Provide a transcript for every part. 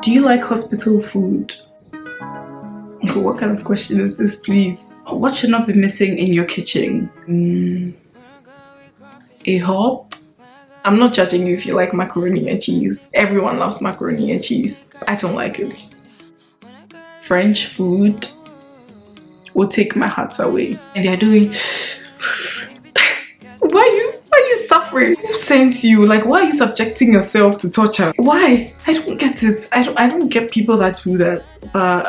Do you like hospital food? What kind of question is this, please? What should not be missing in your kitchen? A hob? I'm not judging you if you like macaroni and cheese. Everyone loves macaroni and cheese. I don't like it. French food will take my heart away. And they're doing... Why are you suffering? Who sent you? Like, why are you subjecting yourself to torture? Why? I don't get it. I don't get people that do that. But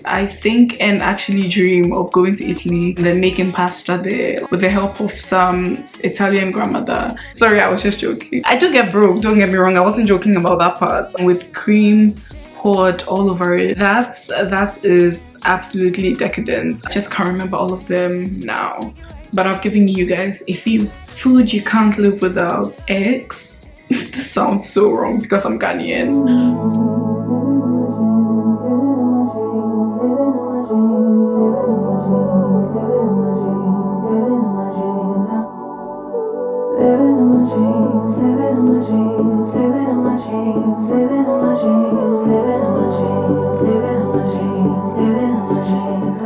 I think and actually dream of going to Italy and then making pasta there with the help of some Italian grandmother. Sorry, I was just joking. I do get broke, don't get me wrong. I wasn't joking about that part. With cream poured all over it. That is absolutely decadent. I just can't remember all of them now. But I've given you guys a few. Food you can't live without. Eggs. This sounds so wrong because I'm Ghanaian.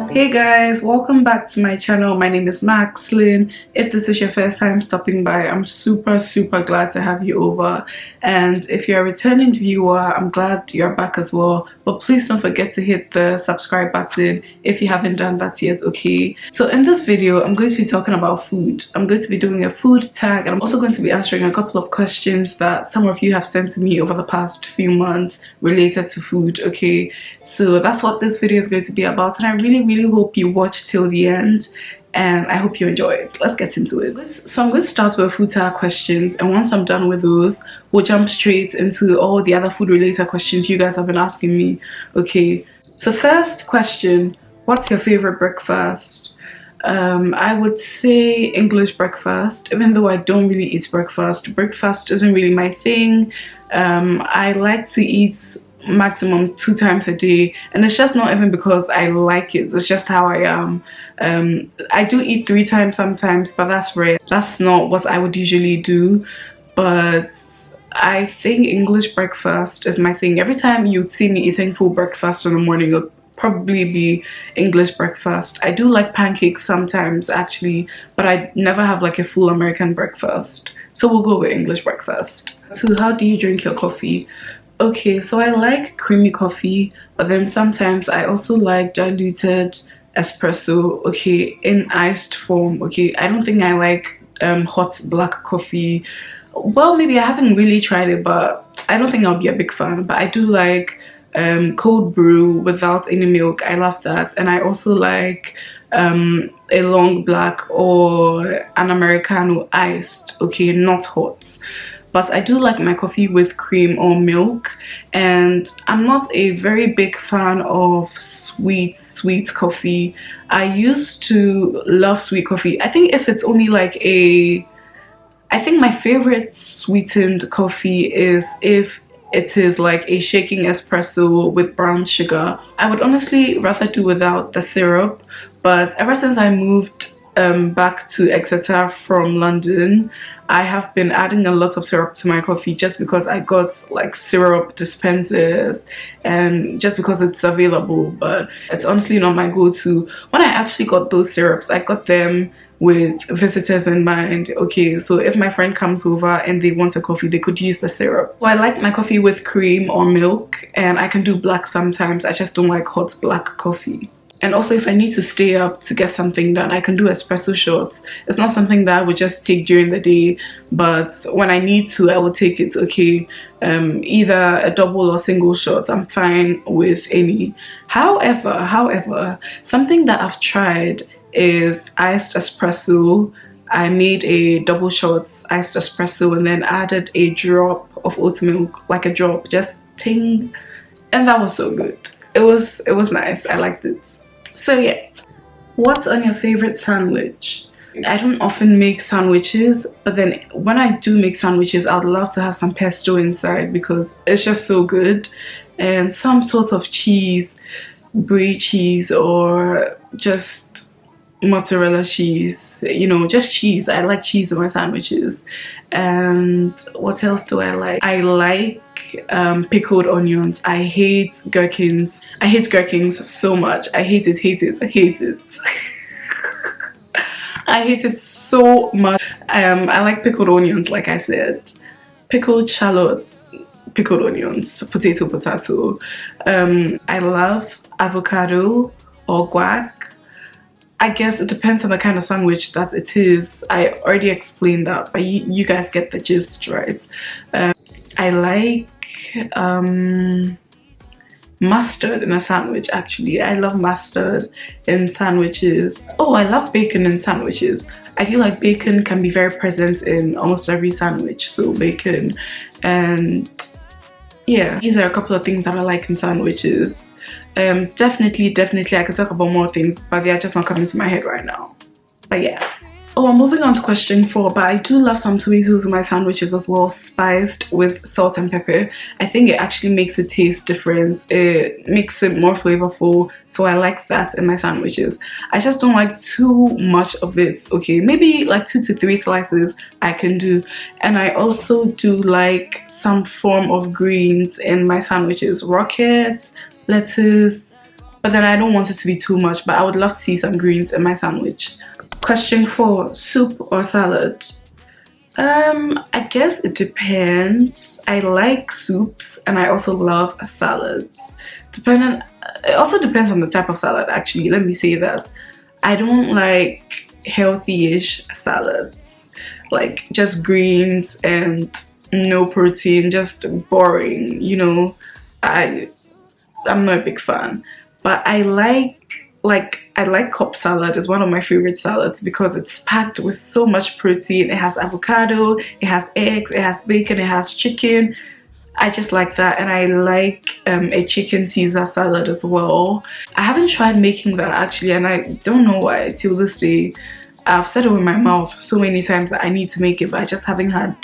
Hey guys, welcome back to my channel. My name is Maxy. If this is your first time stopping by, I'm super glad to have you over. And if you're a returning viewer, I'm glad you're back as well. But please don't forget to hit the subscribe button if you haven't done that yet, okay? So in this video, I'm going to be talking about food. I'm going to be doing a food tag, and I'm also going to be answering a couple of questions that some of you have sent to me over the past few months related to food, okay? So that's what this video is going to be about, and I really hope you watch till the end, and I hope you enjoy it. Let's get into it. So I'm going to start with food tag questions, and once I'm done with those, we'll jump straight into all the other food related questions you guys have been asking me, okay? So first question, what's your favorite breakfast? I would say English breakfast, even though I don't really eat breakfast. Breakfast isn't really my thing. I like to eat maximum 2 times a day, and it's just not even because I like it, it's just how I am. I do eat 3 times sometimes, but that's rare. That's not what I would usually do, but I think English breakfast is my thing. Every time you'd see me eating full breakfast in the morning, it would probably be English breakfast. I do like pancakes sometimes actually, but I never have like a full American breakfast, so we'll go with English breakfast. So how do you drink your coffee? Okay, so I like creamy coffee, but then sometimes I also like diluted espresso, okay, in iced form, okay. I don't think I like hot black coffee. Well, maybe I haven't really tried it, but I don't think I'll be a big fan. But I do like cold brew without any milk. I love that. And I also like a long black or an Americano iced, okay, not hot. But I do like my coffee with cream or milk, and I'm not a very big fan of sweet coffee. I used to love sweet coffee. I think if it's only like I think my favorite sweetened coffee is if it is like a shaking espresso with brown sugar. I would honestly rather do without the syrup, but ever since I moved back to Exeter from London, I have been adding a lot of syrup to my coffee just because I got like syrup dispensers and just because it's available, but it's honestly not my go-to. When I actually got those syrups, I got them with visitors in mind, okay? So if my friend comes over and they want a coffee, they could use the syrup. So I like my coffee with cream or milk, and I can do black sometimes. I just don't like hot black coffee. And also, if I need to stay up to get something done, I can do espresso shots. It's not something that I would just take during the day, but when I need to, I will take it, okay? Either a double or single shot, I'm fine with any. However, something that I've tried is iced espresso. I made a double shot iced espresso and then added a drop of oat milk, like a drop, just ting, and that was so good. It was nice. I liked it. So yeah, what's on your favorite sandwich? I don't often make sandwiches, but then when I do make sandwiches, I'd love to have some pesto inside because it's just so good, and some sort of cheese, brie cheese, or just mozzarella cheese, you know, just cheese. I like cheese in my sandwiches. And what else do I like? I like pickled onions. I hate gherkins. I hate gherkins so much. I hate it, hate it, hate it. I hate it so much. I like pickled onions, like I said. Pickled shallots, pickled onions, potato. I love avocado or guac. I guess it depends on the kind of sandwich that it is. I already explained that, but you guys get the gist, right? I like mustard in a sandwich. Actually, I love mustard in sandwiches. Oh, I love bacon in sandwiches. I feel like bacon can be very present in almost every sandwich. So bacon, and yeah, these are a couple of things that I like in sandwiches. Definitely I could talk about more things, but they are just not coming to my head right now. But yeah. Oh, I'm moving on to question 4, but I do love some tomatoes in my sandwiches as well, spiced with salt and pepper. I think it actually makes it taste different. It makes it more flavorful, so I like that in my sandwiches. I just don't like too much of it. Okay, maybe like 2 to 3 slices I can do. And I also do like some form of greens in my sandwiches. Rockets, lettuce, but then I don't want it to be too much, but I would love to see some greens in my sandwich. Question 4, soup or salad? I guess it depends. I like soups and I also love salads. It also depends on the type of salad, actually. Let me say that. I don't like healthy-ish salads, like just greens and no protein, just boring, you know. I'm not a big fan, but I like Cobb salad. Is one of my favorite salads because it's packed with so much protein. It has avocado, it has eggs, it has bacon, it has chicken. I just like that. And I like a chicken Caesar salad as well. I haven't tried making that actually, and I don't know why till this day. I've said it with my mouth so many times that I need to make it, but I just haven't had,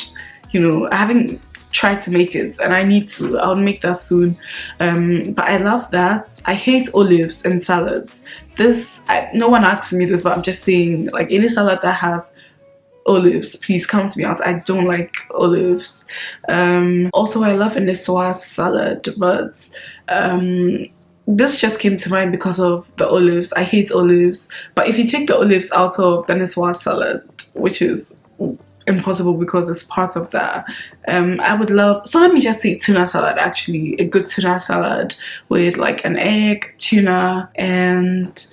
you know, I haven't tried to make it, and I need to. I'll make that soon. But I love that. I hate olives in salads. No one asked me this, but I'm just saying, like, any salad that has olives, please count me out. I don't like olives. Also, I love an Niçoise salad, but this just came to mind because of the olives. I hate olives, but if you take the olives out of the Niçoise salad, which is impossible because it's part of that, I would love, so let me just say tuna salad. Actually, a good tuna salad with like an egg, tuna, and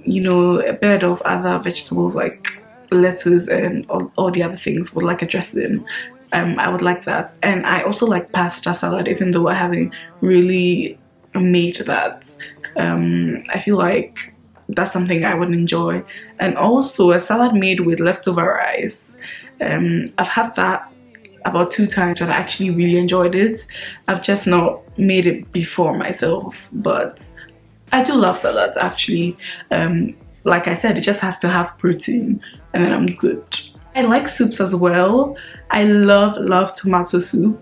you know, a bit of other vegetables like lettuce and all the other things with like a dressing. I would like that. And I also like pasta salad, even though I haven't really made that. I feel like that's something I would enjoy. And also a salad made with leftover rice. I've had that about 2 times and I actually really enjoyed it. I've just not made it before myself, but I do love salads actually. Like I said, it just has to have protein and then I'm good. I like soups as well. I love tomato soup.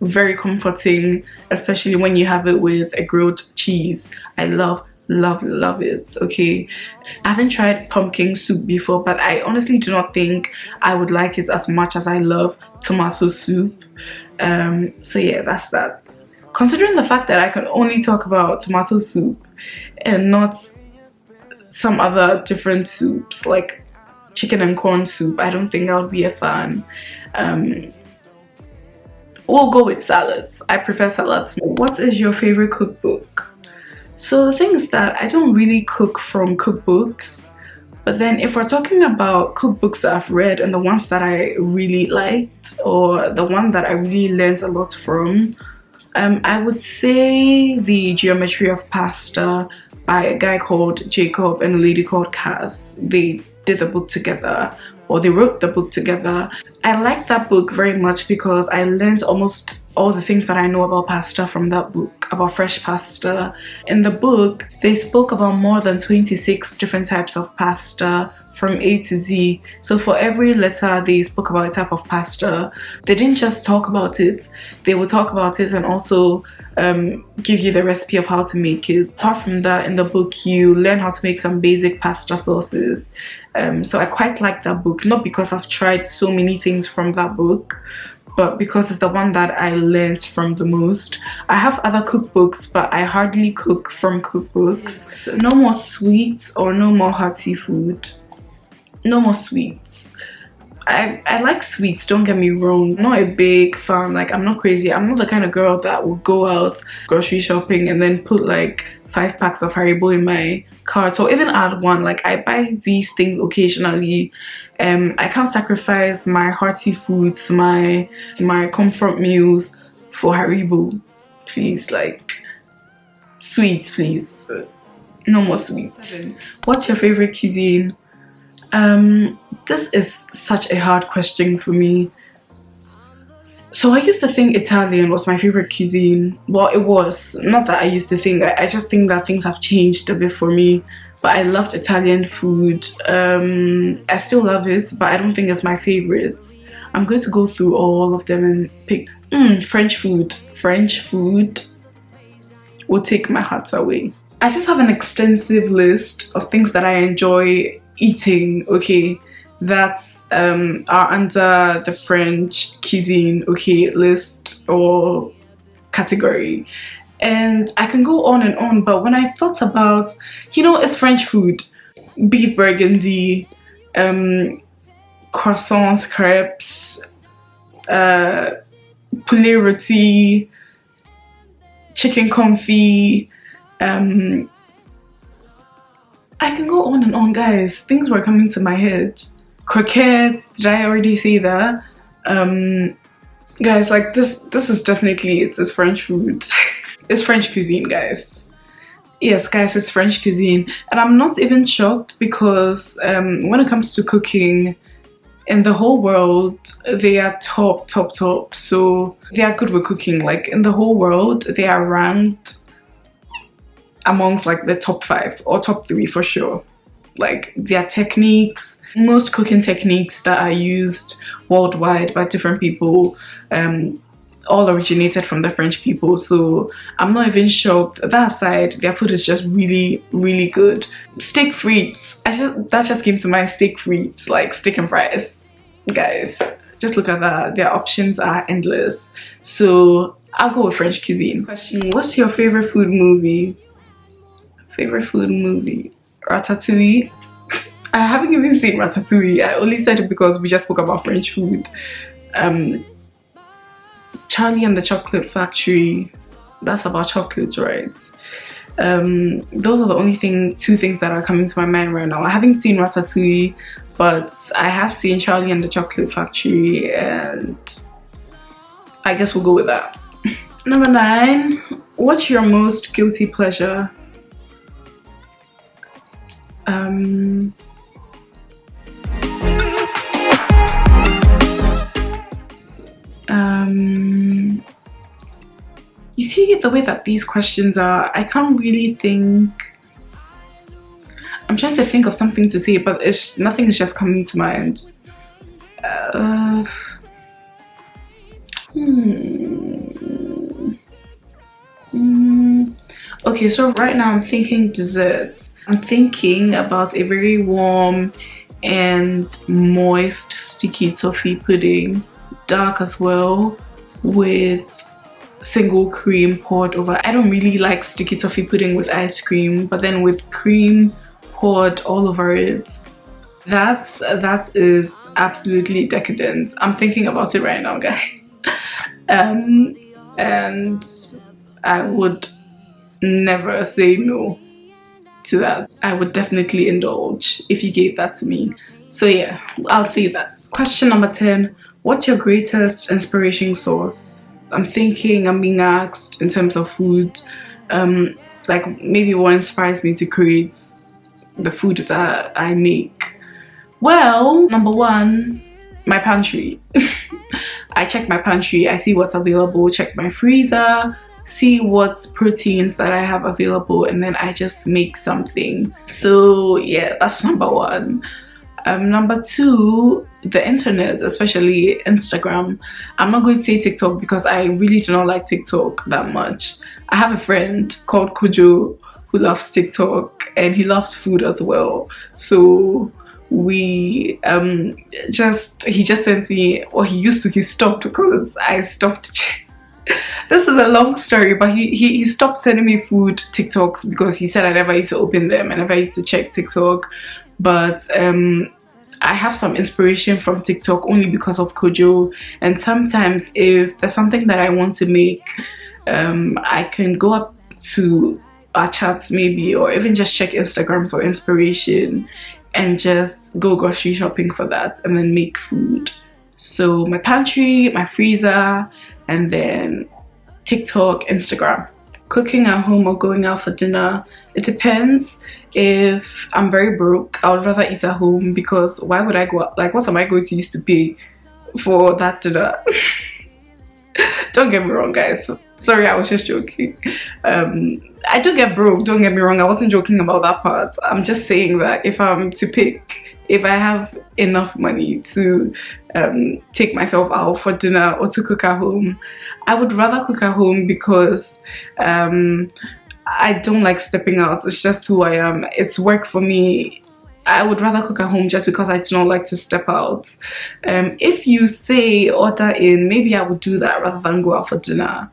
Very comforting, especially when you have it with a grilled cheese. I love it. Okay, I haven't tried pumpkin soup before, but I honestly do not think I would like it as much as I love tomato soup. So yeah, that's that. Considering the fact that I can only talk about tomato soup and not some other different soups like chicken and corn soup, I don't think I would be a fan. We'll go with salads. I prefer salads. What is your favorite cookbook? So the thing is that I don't really cook from cookbooks, but then if we're talking about cookbooks that I've read and the ones that I really liked or the one that I really learned a lot from, I would say The Geometry of Pasta by a guy called Jacob and a lady called Cass. They did the book together, or they wrote the book together. I like that book very much because I learned almost all the things that I know about pasta from that book, about fresh pasta. In the book, they spoke about more than 26 different types of pasta from A to Z. So for every letter they spoke about a type of pasta. They didn't just talk about it, they would talk about it and also give you the recipe of how to make it. Apart from that, in the book you learn how to make some basic pasta sauces. So I quite like that book, not because I've tried so many things from that book, but because it's the one that I learned from the most. I have other cookbooks, but I hardly cook from cookbooks. No more sweets or no more hearty food. No more sweets. I like sweets, don't get me wrong. I'm not a big fan, like I'm not crazy. I'm not the kind of girl that will go out grocery shopping and then put like 5 packs of Haribo in my cart or even add one. Like I buy these things occasionally. I can't sacrifice my hearty foods, my comfort meals for Haribo. Please, like sweets, please. No more sweets. What's your favorite cuisine? This is such a hard question for me. So I used to think Italian was my favorite cuisine. Well, it was. Not that I used to think. I just think that things have changed a bit for me. But I loved Italian food. I still love it, but I don't think it's my favorite. I'm going to go through all of them and pick French food. French food will take my heart away. I just have an extensive list of things that I enjoy eating, okay, that are under the French cuisine, okay, list or category. And I can go on and on, but when I thought about, you know, it's French food. Beef burgundy, croissants, crepes, poulet rôti, chicken confit, I can go on and on, guys. Things were coming to my head. Croquettes, did I already say that? Guys, like this is definitely it's French food. It's French cuisine, guys. Yes, guys, it's French cuisine. And I'm not even shocked because when it comes to cooking, in the whole world, they are top. So they are good with cooking. Like in the whole world, they are ranked amongst like the top 5 or top 3 for sure. Like their techniques, most cooking techniques that are used worldwide by different people, all originated from the French people. So I'm not even shocked. That aside, their food is just really good. Steak frites, that just came to mind. Steak frites, like steak and fries. Guys, just look at that. Their options are endless. So I'll go with French cuisine. Question: what's your favorite food movie? Favorite food movie? Ratatouille. I haven't even seen Ratatouille. I only said it because we just spoke about French food. Charlie and the Chocolate Factory. That's about chocolates, right? Those are the only 2 things that are coming to my mind right now. I haven't seen Ratatouille, but I have seen Charlie and the Chocolate Factory, and I guess we'll go with that. Number 9. What's your most guilty pleasure? You see the way that these questions are, I can't really think. I'm trying to think of something to say, but nothing is just coming to mind. Okay, so right now I'm thinking desserts. I'm thinking about a very warm and moist sticky toffee pudding, dark as well, with single cream poured over. I don't really like sticky toffee pudding with ice cream, but then with cream poured all over it, that is absolutely decadent. I'm thinking about it right now, guys. And I would never say no to that. I would definitely indulge if you gave that to me. So yeah, I'll say that. Question number 10. What's your greatest inspiration source? I'm being asked in terms of food, like maybe what inspires me to create the food that I make. Well, number 1, my pantry. I check my pantry, I see what's available, check my freezer, see what proteins that I have available, and then I just make something. So yeah, that's number 1. Number two, the internet, especially Instagram. I'm not going to say TikTok because I really do not like TikTok that much. I have a friend called Kojo who loves TikTok, and he loves food as well. So we he just sent me, or he stopped because I stopped. This is a long story, but he stopped sending me food TikToks because he said I never used to open them, I never used to check TikTok. But I have some inspiration from TikTok only because of Kojo. And sometimes if there's something that I want to make, I can go up to our chats maybe, or even just check Instagram for inspiration and just go grocery shopping for that and then make food. So my pantry, my freezer, and then TikTok, Instagram. Cooking at home or going out for dinner, it depends. If I'm very broke, I would rather eat at home, because why would I go out? Like, what am I going to use to pay for that dinner? Don't get me wrong, guys. Sorry, I was just joking. I do get broke, don't get me wrong. I wasn't joking about that part. I'm just saying that if I'm to pick, if I have enough money to take myself out for dinner or to cook at home, I would rather cook at home, because I don't like stepping out. It's just who I am. It's work for me. I would rather cook at home just because I do not like to step out. If you say order in, maybe I would do that rather than go out for dinner.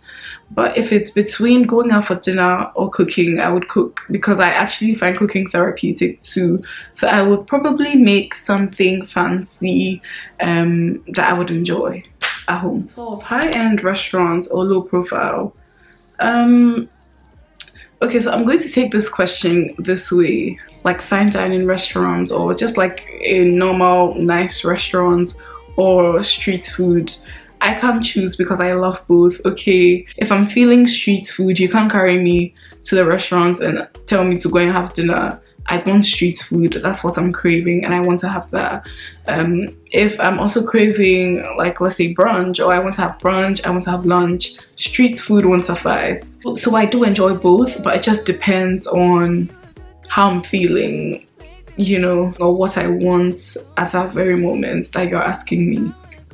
But if it's between going out for dinner or cooking, I would cook, because I actually find cooking therapeutic too. So I would probably make something fancy that I would enjoy at home. So high-end restaurants or low profile? Okay, so I'm going to take this question this way. Like fine dining restaurants, or just like a normal nice restaurants, or street food. I can't choose because I love both. Okay, if I'm feeling street food, you can't carry me to the restaurant and tell me to go and have dinner. I want street food. That's what I'm craving, and I want to have that. If I'm also craving, like, let's say brunch, or I want to have brunch, I want to have lunch, street food won't suffice. So I do enjoy both, but it just depends on how I'm feeling, you know, or what I want at that very moment that you're asking me.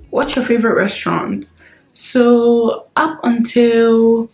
What's your favorite restaurant? So up until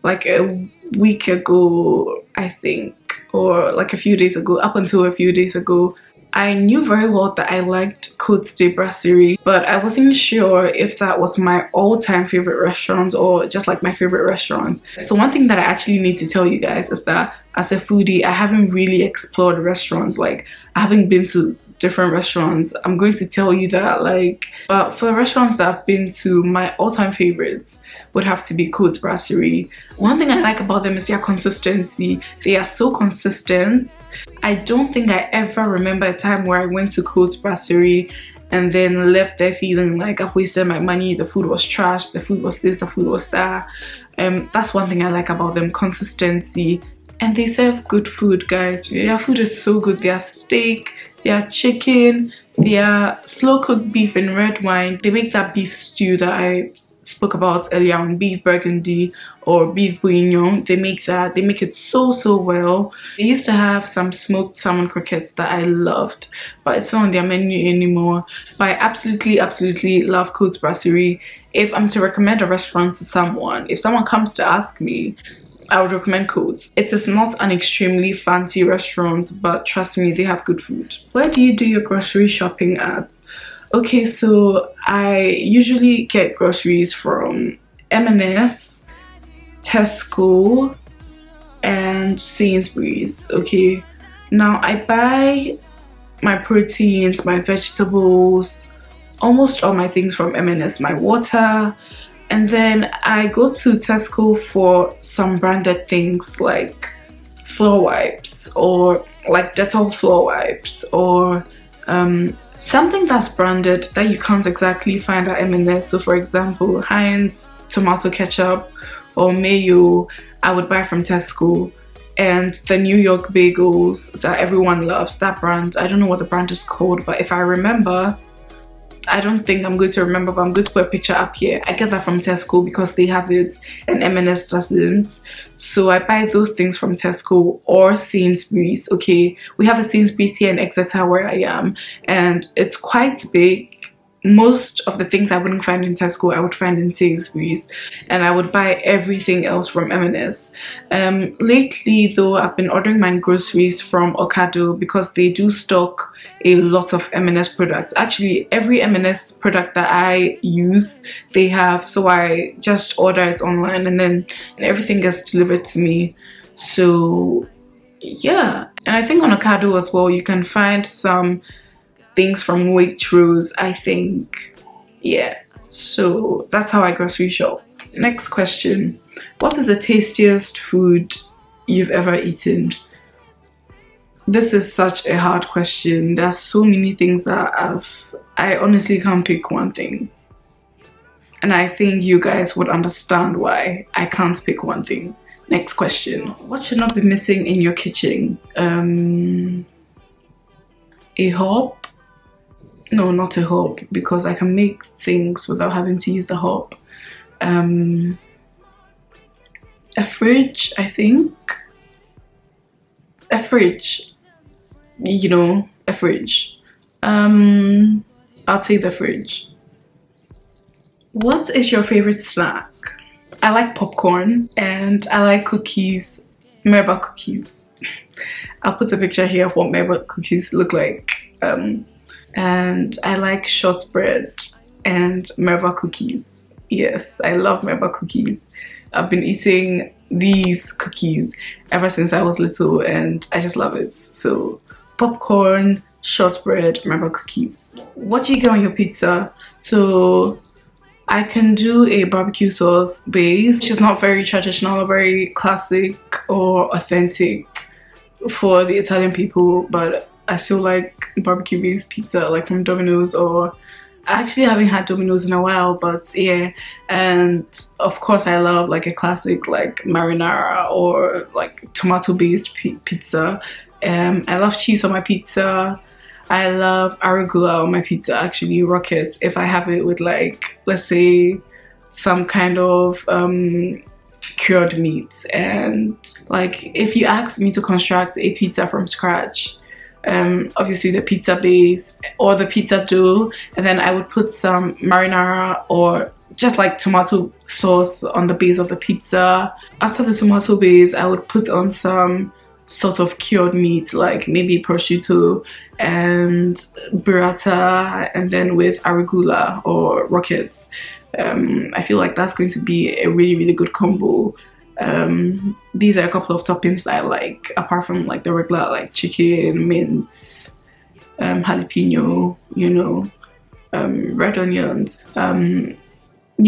like a week ago, I think, or like a few days ago, up until a few days ago, I knew very well that I liked Côte de Brasserie, but I wasn't sure if that was my all-time favorite restaurant or just like my favorite restaurants. So one thing that I actually need to tell you guys is that as a foodie, I haven't really explored restaurants. Like, I haven't been to different restaurants. I'm going to tell you that, like, but for the restaurants that I've been to, my all-time favorites would have to be Côte Brasserie. One thing I like about them is their consistency. They are so consistent. I don't think I ever remember a time where I went to Côte Brasserie and then left there feeling like I've wasted my money, the food was trash, the food was this, the food was that. That's one thing I like about them, consistency. And they serve good food, guys. Their food is so good. Their steak, their chicken, their slow-cooked beef and red wine. They make that beef stew that I spoke about earlier on, beef burgundy or beef bourguignon. They make that. They make it so well. They used to have some smoked salmon croquettes that I loved, but it's not on their menu anymore. But I absolutely love Côte Brasserie. If I'm to recommend a restaurant to someone, if someone comes to ask me, I would recommend Côte. It is not an extremely fancy restaurant, but trust me, they have good food. Where do you do your grocery shopping at? Okay, so I usually get groceries from M&S, Tesco, and Sainsbury's. Okay, now I buy my proteins, my vegetables, almost all my things from M&S, my water. And then I go to Tesco for some branded things like floor wipes, or like Dettol floor wipes, or something that's branded that you can't exactly find at M&S. So for example, Heinz tomato ketchup or mayo, I would buy from Tesco. And the New York bagels that everyone loves, that brand, I don't know what the brand is called, but if I remember, I don't think I'm going to remember, but I'm going to put a picture up here. I get that from Tesco because they have it and M&S doesn't. So I buy those things from Tesco or Sainsbury's. Okay, we have a Sainsbury's here in Exeter where I am, and it's quite big. Most of the things I wouldn't find in Tesco, I would find in Sainsbury's, and I would buy everything else from M&S. Lately though, I've been ordering my groceries from Ocado because they do stock a lot of M&S products. Actually, every M&S product that I use, they have, so I just order it online and then everything gets delivered to me. So yeah, and I think on Ocado as well, you can find some things from Waitrose, I think. Yeah, so that's how I grocery shop. Next question: what is the tastiest food you've ever eaten? This is such a hard question. There's so many things that I honestly can't pick one thing, and I think you guys would understand why I can't pick one thing. Next question: what should not be missing in your kitchen? A hob. No, not a hob, because I can make things without having to use the hob. A fridge, I think. A fridge. You know, a fridge. I'll take the fridge. What is your favorite snack? I like popcorn and I like cookies. Merba cookies. I'll put a picture here of what Merba cookies look like. And I like shortbread and Merba cookies. Yes, I love Merba cookies. I've been eating these cookies ever since I was little and I just love it. So popcorn, shortbread, Merba cookies. What do you get on your pizza? So I can do a barbecue sauce base, which is not very traditional or very classic or authentic for the Italian people, but I still like barbecue based pizza, like from Domino's, or I actually haven't had Domino's in a while, but yeah. And of course I love like a classic like marinara or like tomato based pizza. I love cheese on my pizza. I love arugula on my pizza, actually, rockets, if I have it with like, let's say, some kind of cured meat. And like if you ask me to construct a pizza from scratch, obviously the pizza base or the pizza dough, and then I would put some marinara or just like tomato sauce on the base of the pizza. After the tomato base, I would put on some sort of cured meat, like maybe prosciutto and burrata, and then with arugula or rockets. I feel like that's going to be a really good combo. These are a couple of toppings that I like, apart from like the regular like chicken, mince, jalapeno, you know, red onions, you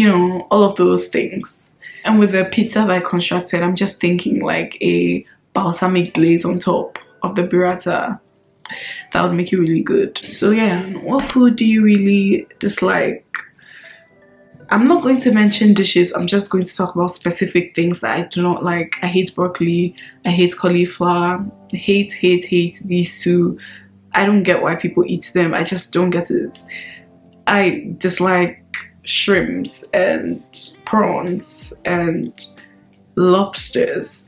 know, all of those things. And with the pizza that I constructed, I'm just thinking like a balsamic glaze on top of the burrata. That would make it really good. So yeah, what food do you really dislike? I'm not going to mention dishes, I'm just going to talk about specific things that I do not like. I hate broccoli, I hate cauliflower, I hate these two. I don't get why people eat them, I just don't get it. I dislike shrimps and prawns and lobsters.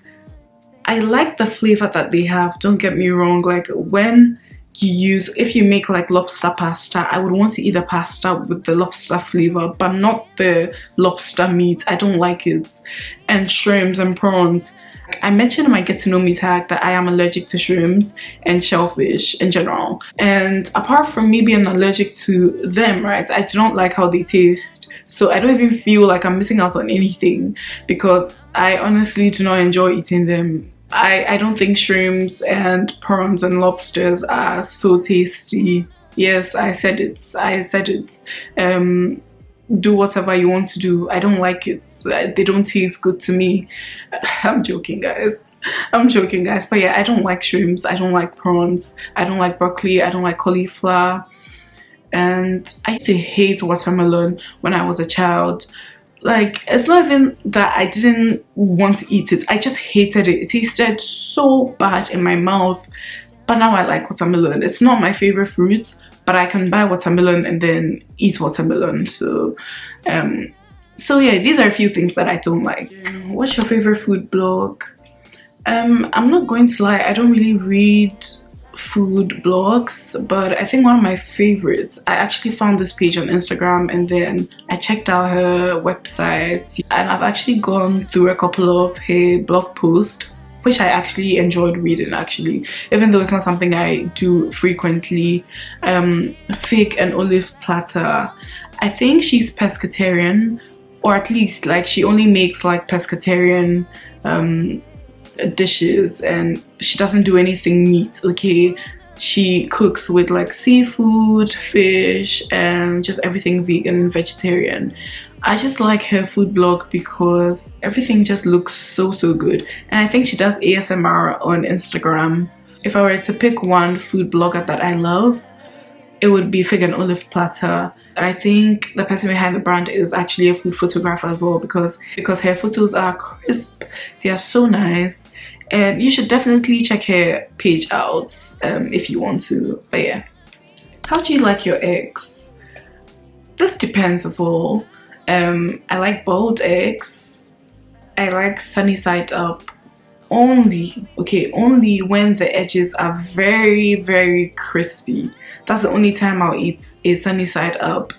I like the flavor that they have, don't get me wrong. Like when if you make like lobster pasta, I would want to eat the pasta with the lobster flavor, but not the lobster meat. I don't like it. And shrimps and prawns, I mentioned in my get to know me tag that I am allergic to shrimps and shellfish in general, and apart from me being allergic to them, right, I do not like how they taste. So I don't even feel like I'm missing out on anything because I honestly do not enjoy eating them. I don't think shrimps and prawns and lobsters are so tasty. Yes, I said it. Do whatever you want to do. I don't like it. They don't taste good to me. I'm joking, guys. But yeah, I don't like shrimps. I don't like prawns. I don't like broccoli. I don't like cauliflower. And I used to hate watermelon when I was a child. Like, it's not even that I didn't want to eat it, I just hated it. It tasted so bad in my mouth. But now I like watermelon. It's not my favorite fruit, but I can buy watermelon and then eat watermelon. So yeah, these are a few things that I don't like. What's your favorite food blog? I'm not going to lie, I don't really read food blogs, but I think one of my favorites, I actually found this page on Instagram and then I checked out her website, and I've actually gone through a couple of her blog posts, which I actually enjoyed reading, actually, even though it's not something I do frequently. Fig and Olive Platter, I think she's pescatarian, or at least like she only makes like pescatarian dishes, and she doesn't do anything meat. Okay, she cooks with like seafood, fish, and just everything vegan and vegetarian. I just like her food blog because everything just looks so good, and I think she does ASMR on Instagram. If I were to pick one food blogger that I love, it would be Fig and Olive Platter. I think the person behind the brand is actually a food photographer as well, because her photos are crisp, they are so nice, and you should definitely check her page out if you want to. But yeah, how do you like your eggs? This depends as well. I like boiled eggs. I like sunny side up only when the edges are very crispy. That's the only time I'll eat a sunny side up,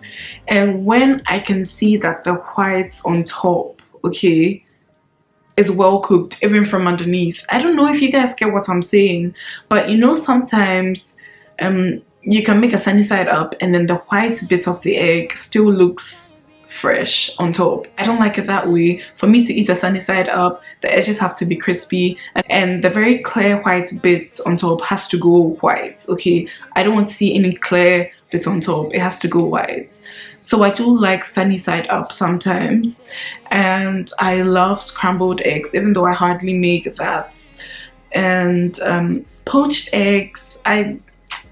and when I can see that the whites on top, okay, is well cooked even from underneath. I don't know if you guys get what I'm saying, but you know, sometimes you can make a sunny side up and then the white bit of the egg still looks fresh on top. I don't like it that way. For me to eat a sunny side up, the edges have to be crispy, and the very clear white bits on top has to go white. Okay, I don't want to see any clear bits on top, it has to go white. So I do like sunny side up sometimes, and I love scrambled eggs, even though I hardly make that. And poached eggs, I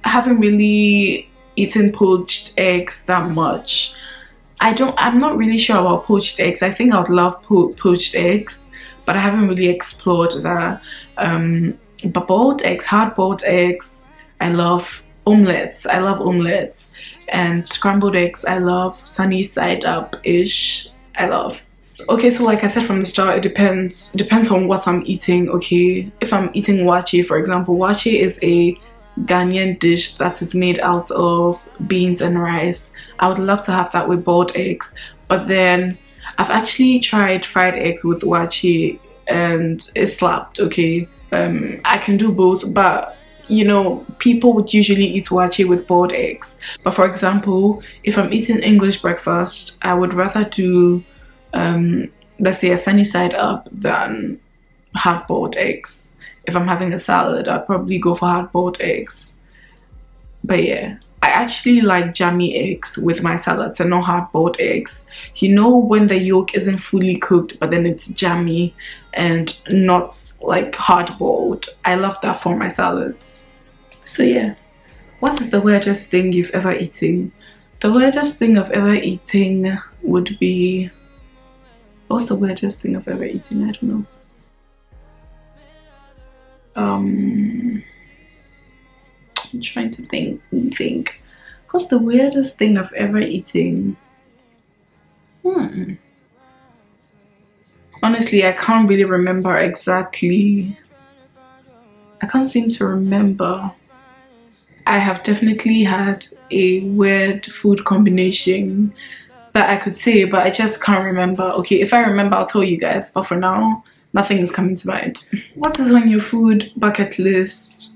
haven't really eaten poached eggs that much. I'm not really sure about poached eggs. I think I would love poached eggs, but I haven't really explored that. But boiled eggs, hard boiled eggs, I love. Omelets, I love omelets. And scrambled eggs, I love. Sunny side up-ish, I love. Okay, so like I said from the start, it depends on what I'm eating. Okay, if I'm eating waakye, for example, waakye is a Ghanaian dish that is made out of beans and rice. I would love to have that with boiled eggs, but then I've actually tried fried eggs with waakye and it slapped. Okay, I can do both, but you know, people would usually eat waakye with boiled eggs. But for example, if I'm eating English breakfast, I would rather do let's say a sunny side up than hard boiled eggs. If I'm having a salad, I'd probably go for hard boiled eggs. But yeah, I actually like jammy eggs with my salads and not hard boiled eggs. You know, when the yolk isn't fully cooked but then it's jammy and not like hard boiled. I love that for my salads. So yeah, what is the weirdest thing you've ever eaten? The weirdest thing I've ever eaten would be... What's the weirdest thing I've ever eaten? I don't know. I'm trying to think. What's the weirdest thing I've ever eaten? Honestly, I can't really remember exactly. I can't seem to remember. I have definitely had a weird food combination that I could say, but I just can't remember. Okay, if I remember, I'll tell you guys, but for now, nothing is coming to mind. What is on your food bucket list?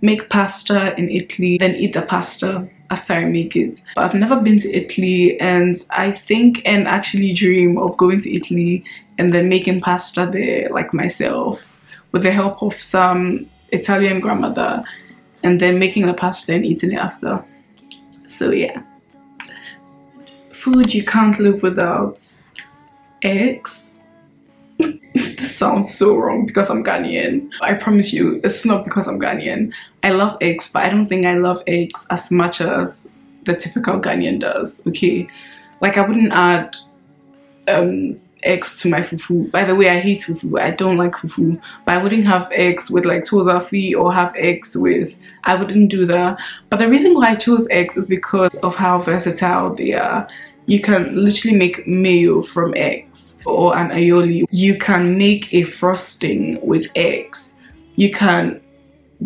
Make pasta in Italy, then eat the pasta after I make it. But I've never been to Italy, and I think and actually dream of going to Italy and then making pasta there like myself with the help of some Italian grandmother, and then making the pasta and eating it after. So yeah. Food you can't live without. Eggs. This sounds so wrong because I'm Ghanaian. I promise you, it's not because I'm Ghanaian. I love eggs, but I don't think I love eggs as much as the typical Ghanaian does, okay? Like, I wouldn't add eggs to my fufu. By the way, I hate fufu. I don't like fufu. But I wouldn't have eggs with like tozafi or have eggs with, I wouldn't do that. But the reason why I chose eggs is because of how versatile they are. You can literally make mayo from eggs or an aioli. You can make a frosting with eggs. You can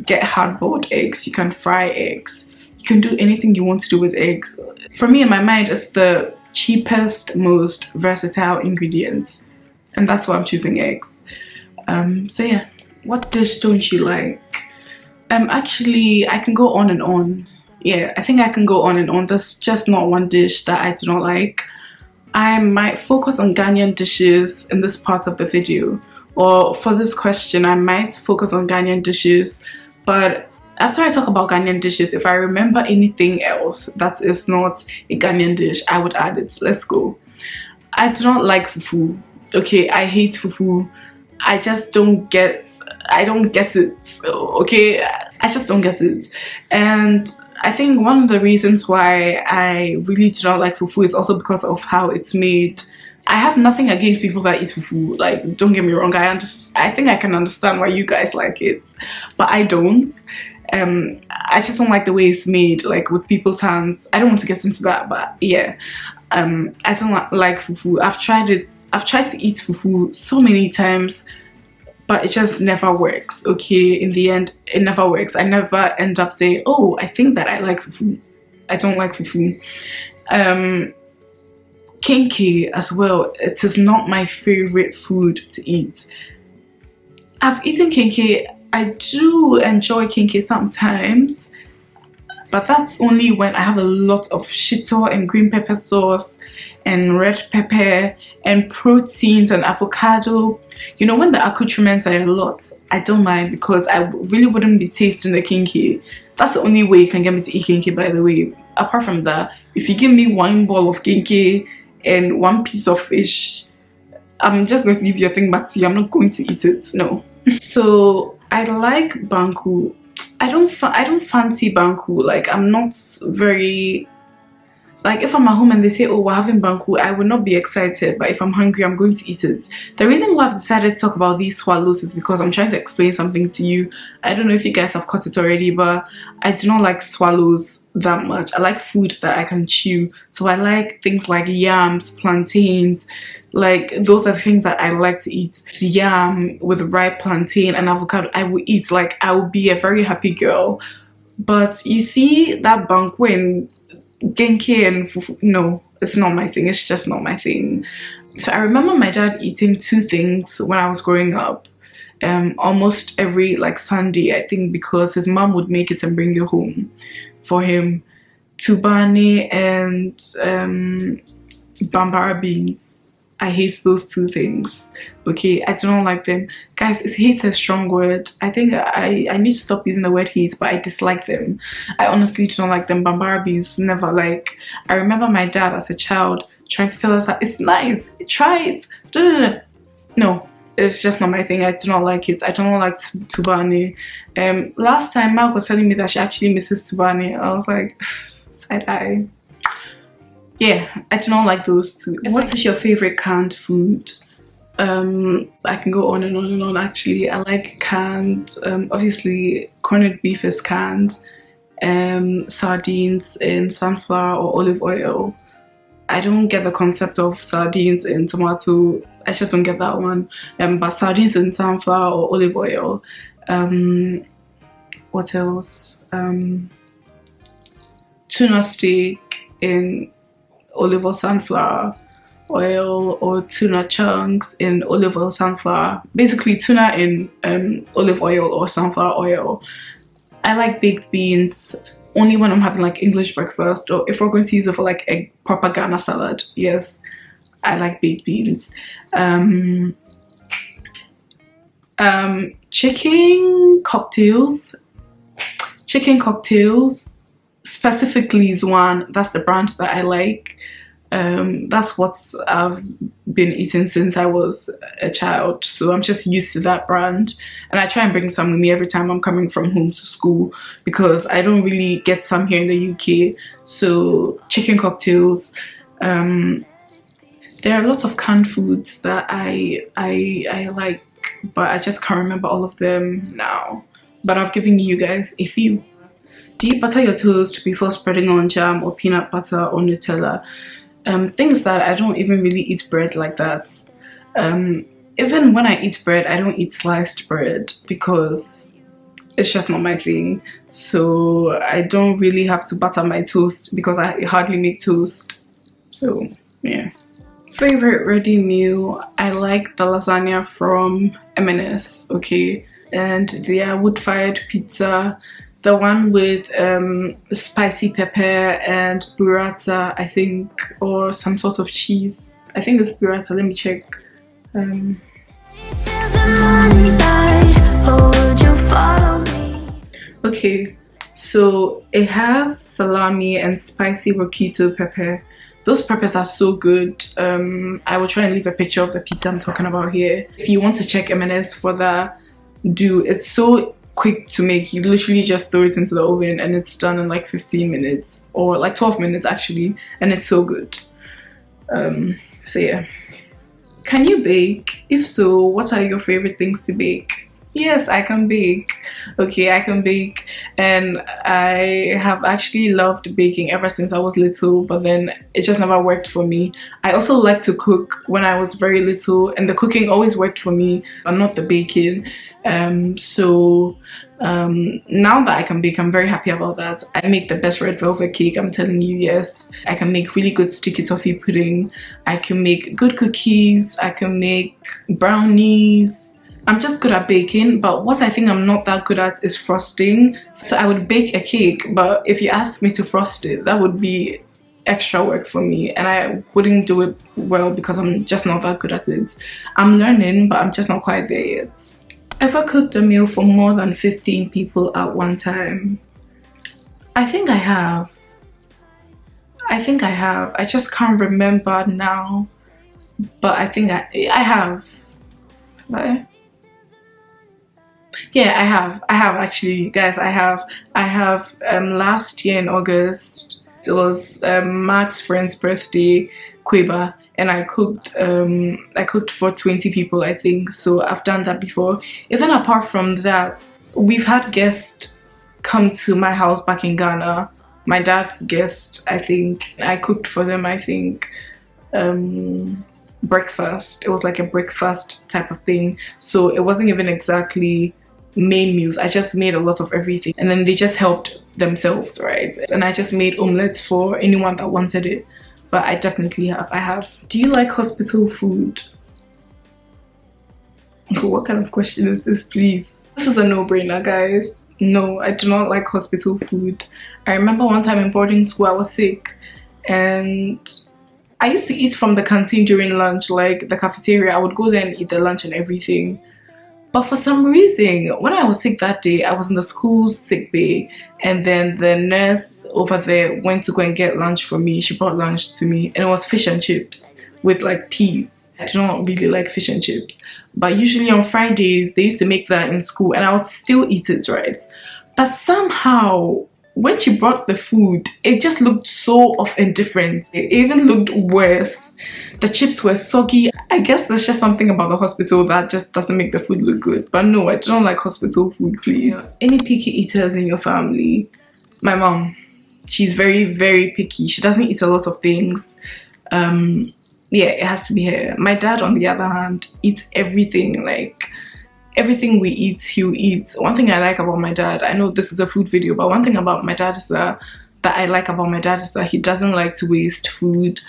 get hard-boiled eggs. You can fry eggs. You can do anything you want to do with eggs. For me, in my mind, it's the cheapest, most versatile ingredient, and that's why I'm choosing eggs. So yeah, what dish don't you like? Actually, I can go on and on. Yeah, I think I can go on and on. There's just not one dish that I do not like. I might focus on Ghanaian dishes in this part of the video, or for this question I might focus on Ghanaian dishes, but after I talk about Ghanaian dishes, if I remember anything else that is not a Ghanaian dish, I would add it. Let's go. I do not like fufu. Okay, I hate fufu. I just don't get it. Okay, I just don't get it. And I think one of the reasons why I really do not like fufu is also because of how it's made. I have nothing against people that eat fufu. Like, don't get me wrong. I think I can understand why you guys like it, but I don't. I just don't like the way it's made, like with people's hands. I don't want to get into that, but yeah, I don't like fufu. I've tried it. I've tried to eat fufu so many times, but it just never works. Okay, in the end, it never works. I never end up saying, oh, I think that I like fufu. I don't like fufu. Kenkey as well. It is not my favorite food to eat. I've eaten kenkey. I do enjoy kenkey sometimes, but that's only when I have a lot of shito and green pepper sauce and red pepper and proteins and avocado. You know, when the accoutrements are a lot, I don't mind, because I really wouldn't be tasting the kenkey. That's the only way you can get me to eat kenkey, by the way. Apart from that, if you give me one bowl of kenkey and one piece of fish, I'm just going to give your thing back to you. I'm not going to eat it. No. So I like banku. I don't fancy banku. Like, I'm not very, like, if I'm at home and they say, oh, we're having banku, I would not be excited. But if I'm hungry, I'm going to eat it. The reason why I've decided to talk about these swallows is because I'm trying to explain something to you. I don't know if you guys have caught it already, but I do not like swallows that much. I like food that I can chew. So I like things like yams, plantains. Like, those are the things that I like to eat. Yam with ripe plantain and avocado, I will eat. Like, I will be a very happy girl. But you see that banku and genki and fufu, no, it's not my thing. It's just not my thing. So I remember my dad eating two things when I was growing up. Almost every like Sunday, I think, because his mom would make it and bring it home for him. Tubani and bambara beans. I hate those two things. Okay, I do not like them. Guys, is hate a strong word? I think I need to stop using the word hate, but I dislike them. I honestly do not like them. Bambara beans, never. Like, I remember my dad as a child trying to tell us that it's nice, try it. No, it's just not my thing. I do not like it. I do not like tubani. Last time Mark was telling me that she actually misses tubani. I was like, side eye. Yeah, I do not like those two. What is your favorite canned food? I can go on and on and on. Actually, I like canned, obviously corned beef is canned, sardines in sunflower or olive oil. I don't get the concept of sardines in tomato. I just don't get that one. But sardines in sunflower or olive oil. What else? Tuna steak in olive or sunflower oil, or tuna chunks in olive oil, sunflower. Basically tuna in olive oil or sunflower oil. I like baked beans only when I'm having like English breakfast, or if we're going to use it for like a proper Ghana salad. Yes, I like baked beans. Chicken cocktails, specifically Zwan. That's the brand that I like. That's what I've been eating since I was a child, so I'm just used to that brand, and I try and bring some with me every time I'm coming from home to school, because I don't really get some here in the UK. So chicken cocktails. Then There are lots of canned foods that I like, but I just can't remember all of them now. But I've given you guys a few. Do you butter your toast before spreading on jam or peanut butter or Nutella? Things that I don't even really eat bread like that. Even when I eat bread, I don't eat sliced bread because it's just not my thing. So I don't really have to butter my toast because I hardly make toast. So yeah. Favorite ready meal, I like the lasagna from M&S, okay, and their wood-fired pizza, the one with spicy pepper and burrata, I think, or some sort of cheese. I think it's burrata. Let me check. Okay, so it has salami and spicy roquito pepper. Those peppers are so good. I will try and leave a picture of the pizza I'm talking about here. If you want to check M&S for that, do. It's so quick to make. You literally just throw it into the oven and it's done in like 15 minutes or like 12 minutes actually, and it's so good. So yeah. Can you bake? If so, what are your favorite things to bake? Yes, I can bake. Okay, I can bake, and I have actually loved baking ever since I was little, but then it just never worked for me. I also like to cook when I was very little, and the cooking always worked for me, but not the baking. Now that I can bake, I'm very happy about that. I make the best red velvet cake, I'm telling you, yes. I can make really good sticky toffee pudding. I can make good cookies. I can make brownies. I'm just good at baking, but what I think I'm not that good at is frosting. So I would bake a cake, but if you ask me to frost it, that would be extra work for me, and I wouldn't do it well because I'm just not that good at it. I'm learning, but I'm just not quite there yet. Ever cooked a meal for more than 15 people at one time? I think I have. I just can't remember now, but I think I have. Right? Yeah, I have actually, guys. I have last year in August, it was Mark's friend's birthday, Queba, and I cooked for 20 people, I think. So I've done that before. Even apart from that, we've had guests come to my house back in Ghana. My dad's guest, I think. I cooked for them, I think, breakfast. It was like a breakfast type of thing. So it wasn't even exactly main meals. I just made a lot of everything, and then they just helped themselves, right? And I just made omelets for anyone that wanted it. But I definitely have. I have. Do you like hospital food? What kind of question is this, please? This is a no-brainer, guys. No, I do not like hospital food. I remember one time in boarding school I was sick, and I used to eat from the canteen during lunch, like the cafeteria. I would go there and eat the lunch and everything. But for some reason, when I was sick that day, I was in the school sick bay, and then the nurse over there went to go and get lunch for me. She brought lunch to me, and it was fish and chips with like peas. I do not really like fish and chips, but usually on Fridays they used to make that in school, and I would still eat it, right? But somehow when she brought the food, it just looked so off and different. It even looked worse. The chips were soggy. I guess there's just something about the hospital that just doesn't make the food look good. But no, I don't like hospital food, please. Any picky eaters in your family? My mom. She's very, very picky. She doesn't eat a lot of things. Yeah, it has to be her. My dad, on the other hand, eats everything. Like, everything we eat, he'll eat. One thing I like about my dad, I know this is a food video, but one thing about my dad is that I like about my dad is that he doesn't like to waste food.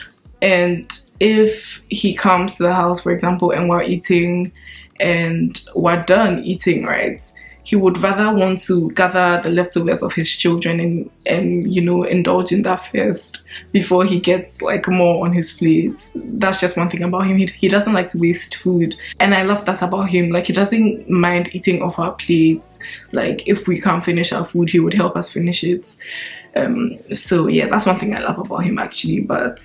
And if he comes to the house, for example, and we're eating and we're done eating, right, he would rather want to gather the leftovers of his children and you know, indulge in that first before he gets like more on his plate. That's just one thing about him. He doesn't like to waste food, and I love that about him. Like, he doesn't mind eating off our plates. Like, if we can't finish our food, he would help us finish it. So yeah, that's one thing I love about him actually. But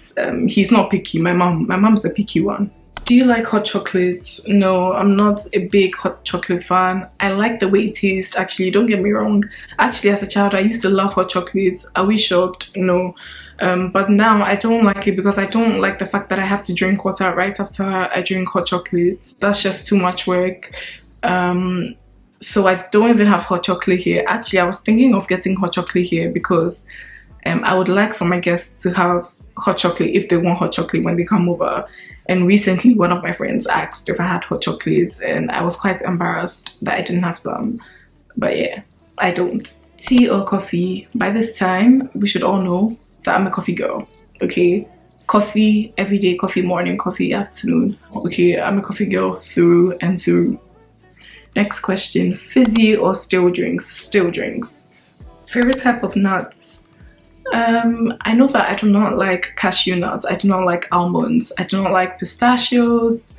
he's not picky. My mom's the picky one. Do you like hot chocolate? No, I'm not a big hot chocolate fan. I like the way it tastes, actually, don't get me wrong. Actually, as a child, I used to love hot chocolates. Are we shocked? No. But now I don't like it because I don't like the fact that I have to drink water right after I drink hot chocolate. That's just too much work. So I don't even have hot chocolate here. Actually, I was thinking of getting hot chocolate here because I would like for my guests to have hot chocolate if they want hot chocolate when they come over. And recently, one of my friends asked if I had hot chocolates, and I was quite embarrassed that I didn't have some. But yeah, I don't. Tea or coffee? By this time, we should all know that I'm a coffee girl, okay? Coffee, everyday coffee, morning coffee, afternoon. Okay, I'm a coffee girl through and through. Next question, fizzy or still drinks? Still drinks. Favorite type of nuts? I know that I do not like cashew nuts. I do not like almonds. I do not like pistachios.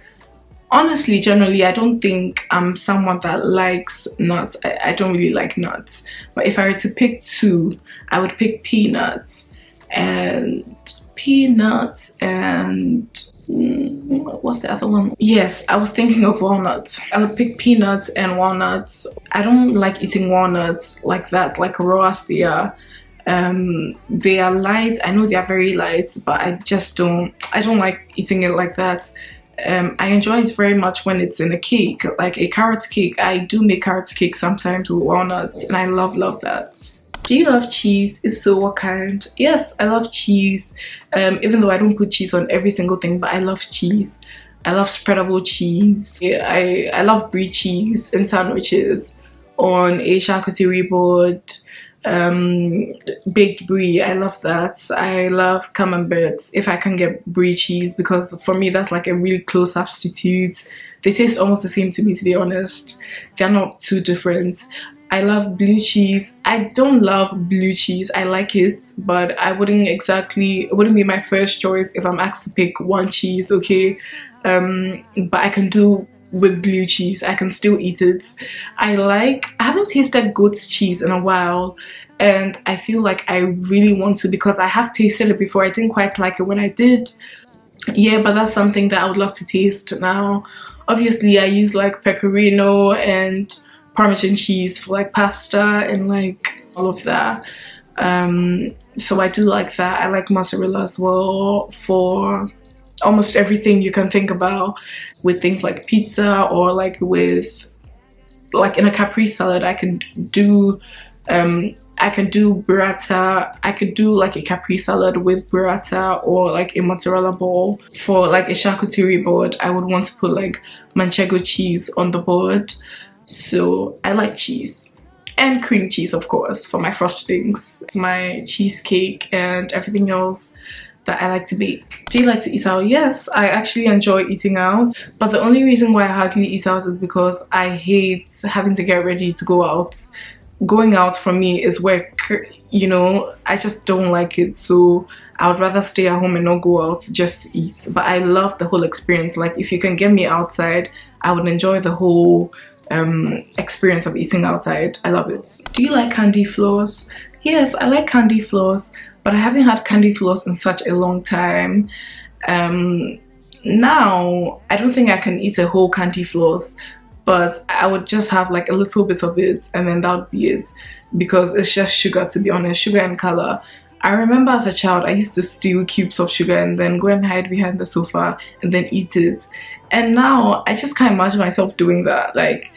Honestly, generally, I don't think I'm someone that likes nuts. I don't really like nuts. But if I were to pick two, I would pick peanuts and what's the other one? Yes, I was thinking of walnuts. I would pick peanuts and walnuts. I don't like eating walnuts like that, like raw as they are. They are light. I know they are very light, but I don't like eating it like that. I enjoy it very much when it's in a cake, like a carrot cake. I do make carrot cake sometimes with walnuts, and I love that. Do you love cheese? If so, what kind? Yes, I love cheese. Even though I don't put cheese on every single thing, but I love cheese. I love spreadable cheese. Yeah, I love brie cheese in sandwiches, on a charcuterie board. Baked brie, I love that. I love camembert if I can get brie cheese, because for me that's like a really close substitute. They taste almost the same to me, to be honest. They're not too different. I love blue cheese. I don't love blue cheese. I like it, but it wouldn't be my first choice if I'm asked to pick one cheese, okay? But I can do with blue cheese. I can still eat it. I haven't tasted goat's cheese in a while, and I feel like I really want to, because I have tasted it before. I didn't quite like it when I did. Yeah, but that's something that I would love to taste now. Obviously, I use like pecorino and Parmesan cheese for like pasta and like all of that. So I do like that. I like mozzarella as well for almost everything you can think about, with things like pizza, or like with like in a capri salad. I can do burrata. I could do like a capri salad with burrata, or like a mozzarella ball. For like a charcuterie board, I would want to put like manchego cheese on the board. So I like cheese. And cream cheese, of course, for my frostings. It's my cheesecake and everything else that I like to bake. Do you like to eat out? Yes, I actually enjoy eating out, but the only reason why I hardly eat out is because I hate having to get ready to go out. Going out for me is work, you know. I just don't like it, so I would rather stay at home and not go out just to eat. But I love the whole experience. Like, if you can get me outside, I would enjoy the whole experience of eating outside. I love it. Do you like candy floss? Yes, I like candy floss, but I haven't had candy floss in such a long time. Now I don't think I can eat a whole candy floss, but I would just have like a little bit of it, and then that would be it, because it's just sugar, to be honest, sugar and color. I remember as a child I used to steal cubes of sugar and then go and hide behind the sofa and then eat it. And now I just can't imagine myself doing that. Like,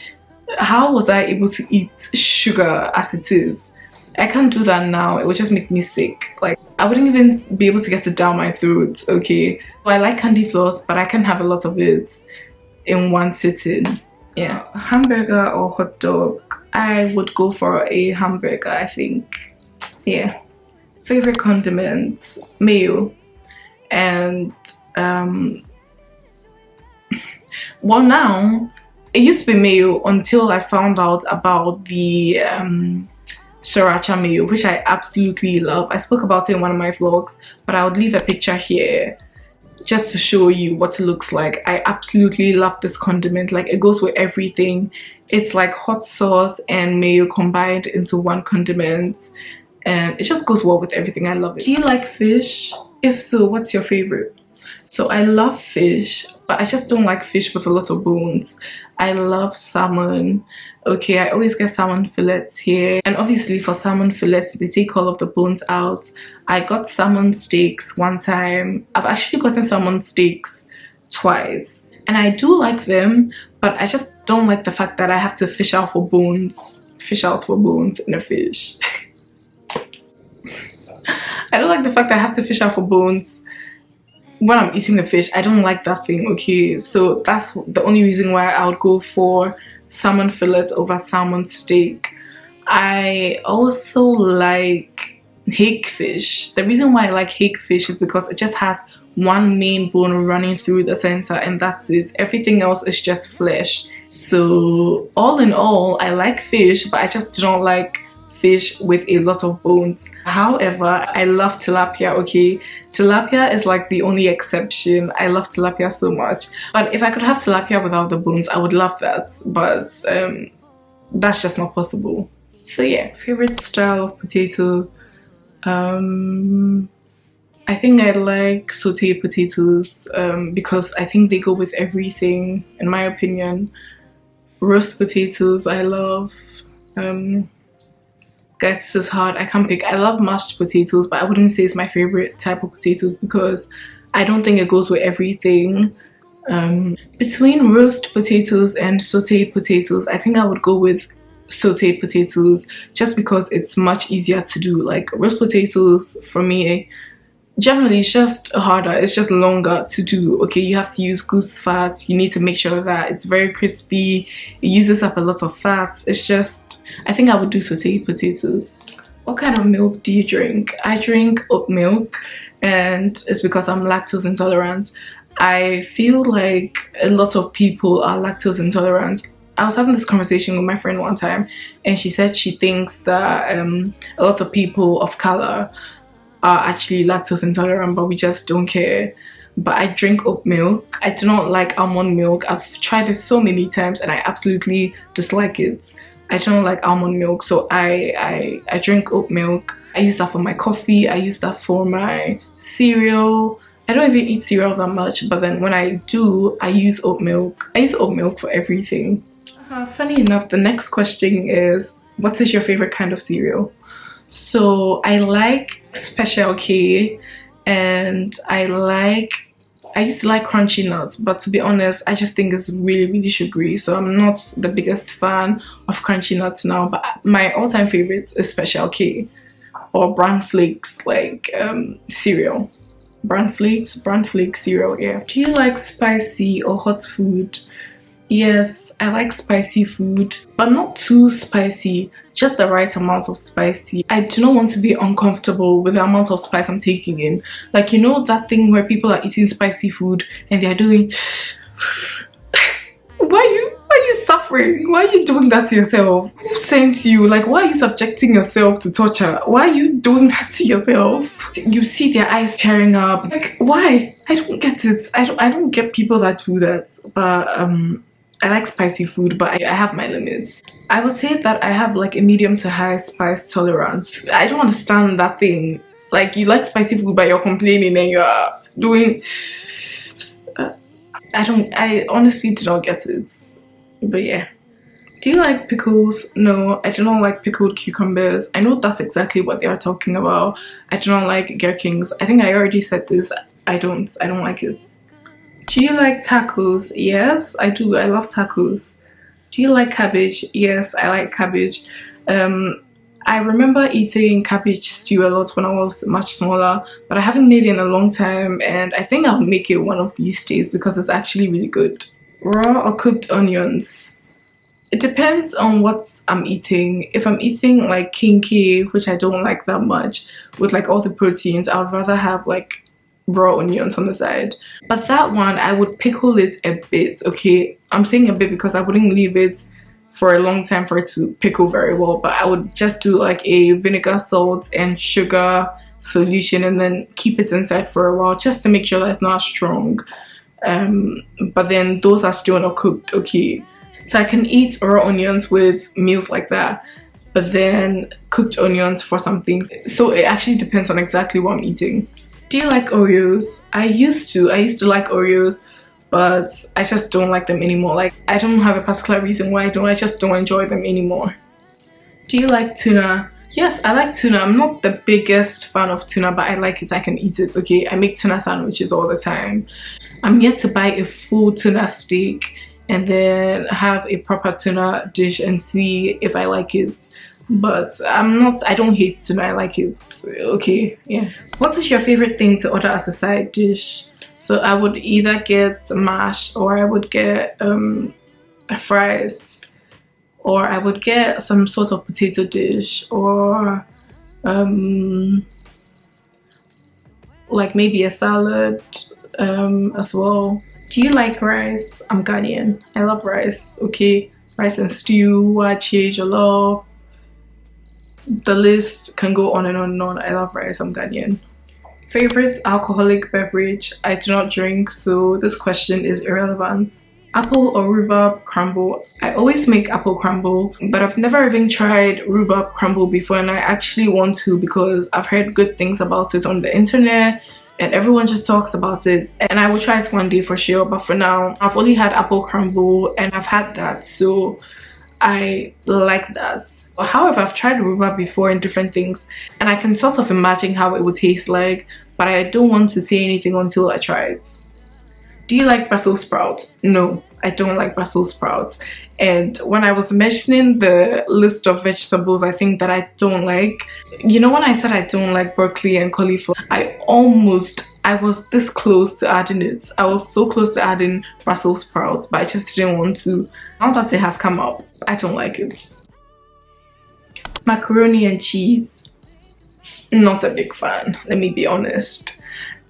how was I able to eat sugar as it is? I can't do that now. It would just make me sick. Like, I wouldn't even be able to get it down my throat, okay? So I like candy floss, but I can have a lot of it in one sitting. Yeah. Hamburger or hot dog? I would go for a hamburger, I think. Yeah. Favorite condiment? Mayo. And well, now it used to be mayo until I found out about the sriracha mayo, which I absolutely love. I spoke about it in one of my vlogs, but I would leave a picture here just to show you what it looks like. I absolutely love this condiment. Like, it goes with everything. It's like hot sauce and mayo combined into one condiment, and it just goes well with everything. I love it. Do you like fish? If so, what's your favorite? So I love fish, but I just don't like fish with a lot of bones. I love salmon. Okay, I always get salmon fillets here, and obviously for salmon fillets they take all of the bones out. I got salmon steaks one time. I've actually gotten salmon steaks twice, and I do like them, but I just don't like the fact that I have to fish out for bones in a fish. I don't like the fact that I have to fish out for bones when I'm eating the fish. I don't like that thing. Okay, so that's the only reason why I would go for salmon fillet over salmon steak. I also like hakefish. The reason why I like hakefish is because it just has one main bone running through the center, and that's it. Everything else is just flesh. So all in all, I like fish, but I just don't like fish with a lot of bones. However, I love tilapia. Okay, tilapia is like the only exception. I love tilapia so much, but if I could have tilapia without the bones, I would love that, but that's just not possible. So yeah, favorite style of potato, I think I like sauteed potatoes because I think they go with everything, in my opinion. Roast potatoes I love. Guys, this is hard. I can't pick. I love mashed potatoes, but I wouldn't say it's my favorite type of potatoes because I don't think it goes with everything. Between roast potatoes and sauteed potatoes, I think I would go with sauteed potatoes just because it's much easier to do. Like roast potatoes for me, generally it's just harder, it's just longer to do. Okay, you have to use goose fat, you need to make sure that it's very crispy, it uses up a lot of fat. It's just, I think I would do sauteed potatoes. What kind of milk do you drink? I drink oat milk, and it's because I'm lactose intolerant. I feel like a lot of people are lactose intolerant. I was having this conversation with my friend one time, and she said she thinks that a lot of people of color are actually lactose intolerant, but we just don't care. But I drink oat milk. I do not like almond milk. I've tried it so many times and I absolutely dislike it. I don't like almond milk, so I drink oat milk. I use that for my coffee, I use that for my cereal. I don't even eat cereal that much, but then when I do, I use oat milk. I use oat milk for everything. Funny enough, the next question is, what is your favorite kind of cereal? So I like Special K, and I used to like crunchy nuts, but to be honest, I just think it's really sugary, so I'm not the biggest fan of crunchy nuts now. But my all-time favorite is Special K or bran flakes, like cereal. Bran flakes cereal. Yeah. Do you like spicy or hot food? Yes, I like spicy food, but not too spicy, just the right amount of spicy. I do not want to be uncomfortable with the amount of spice I'm taking in. Like, you know that thing where people are eating spicy food and they're doing why are you suffering? Why are you doing that to yourself? Who sent you? Like, why are you subjecting yourself to torture? Why are you doing that to yourself? You see their eyes tearing up. Like, why? I don't get it. I don't get people that do that. But I like spicy food, but I have my limits. I would say that I have like a medium to high spice tolerance. I don't understand that thing. Like, you like spicy food, but you're complaining and you're doing... I honestly do not get it. But yeah. Do you like pickles? No, I do not like pickled cucumbers. I know that's exactly what they are talking about. I do not like gherkins. I think I already said this. I don't like it. Do you like tacos? Yes, I do. I love tacos. Do you like cabbage? Yes, I like cabbage. I remember eating cabbage stew a lot when I was much smaller, but I haven't made it in a long time, and I think I'll make it one of these days because it's actually really good. Raw or cooked onions? It depends on what I'm eating. If I'm eating like kinky, which I don't like that much, with like all the proteins, I would rather have like raw onions on the side. But that one, I would pickle it a bit. Okay, I'm saying a bit because I wouldn't leave it for a long time for it to pickle very well, but I would just do like a vinegar, salt and sugar solution and then keep it inside for a while just to make sure that it's not strong. But then those are still not cooked. Okay, so I can eat raw onions with meals like that, but then cooked onions for some things. So it actually depends on exactly what I'm eating. Do you like Oreos? I used to like Oreos, but I just don't like them anymore. Like, I don't have a particular reason why I just don't enjoy them anymore. Do you like tuna? Yes, I like tuna. I'm not the biggest fan of tuna, but I like it. I can eat it, okay? I make tuna sandwiches all the time. I'm yet to buy a full tuna steak and then have a proper tuna dish and see if I like it. But I don't hate tuna, I like it, okay, yeah. What is your favorite thing to order as a side dish? So I would either get mash, or I would get fries, or I would get some sort of potato dish, or like maybe a salad as well. Do you like rice? I'm Ghanaian. I love rice, okay? Rice and stew, wache, jollof. The list can go on and on and on. I love rice. I'm Ghanaian. Favorite alcoholic beverage? I do not drink, so this question is irrelevant. Apple or rhubarb crumble? I always make apple crumble, but I've never even tried rhubarb crumble before, and I actually want to because I've heard good things about it on the internet and everyone just talks about it, and I will try it one day for sure. But for now, I've only had apple crumble and I've had that, so I like that. However, I've tried rhubarb before in different things, and I can sort of imagine how it would taste like, but I don't want to say anything until I try it. Do you like Brussels sprouts? No, I don't like Brussels sprouts. And when I was mentioning the list of vegetables I think that I don't like, you know, when I said I don't like broccoli and cauliflower, I was this close to adding it. I was so close to adding Brussels sprouts, but I just didn't want to. Now that it has come up, I don't like it. Macaroni and cheese. Not a big fan, let me be honest.